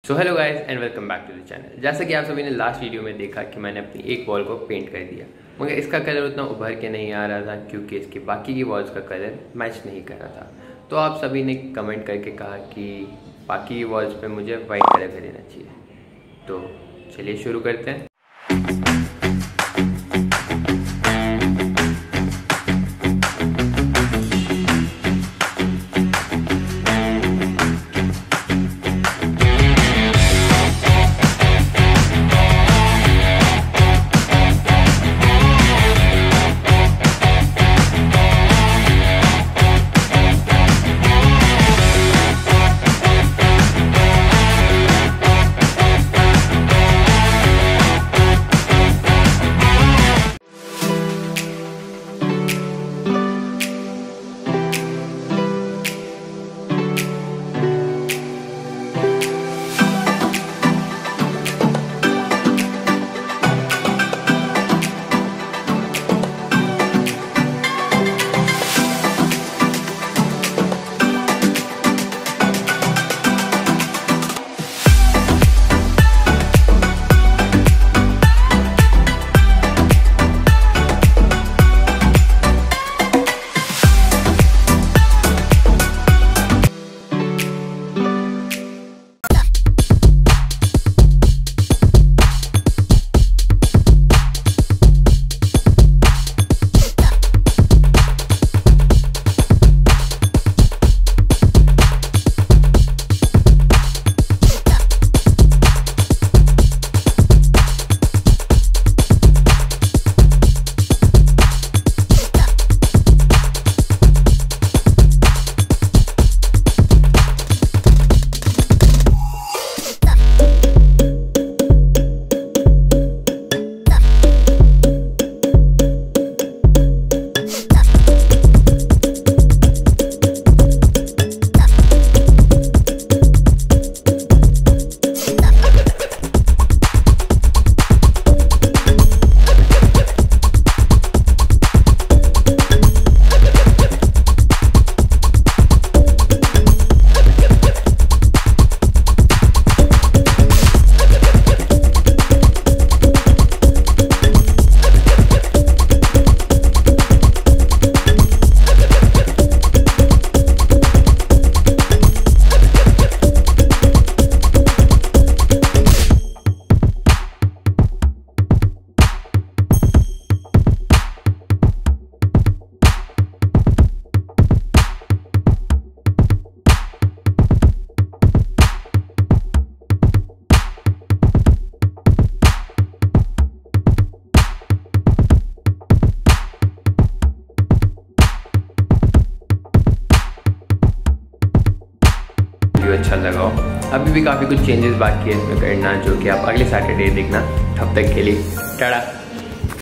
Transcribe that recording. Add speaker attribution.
Speaker 1: So hello guys and welcome back to the channel. जैसा कि आप सभी ने लास्ट वीडियो में देखा कि मैंने अपनी एक वॉल को पेंट कर दिया, मगर इसका कलर उतना उभर के नहीं आ रहा था क्योंकि इसकी बाकी की वॉल्स का कलर मैच नहीं कर रहा था। तो आप सभी ने कमेंट करके कहा कि बाकी की वॉल्स पे मुझे वाइट कलर कर देना चाहिए। तो चलिए शुरू करते हैं। अच्छा लगा हो। अभी भी काफ़ी कुछ चेंजेस बाकी है इसमें करना, जो कि आप अगले सैटरडे देखना। तब तक के लिए टाटा।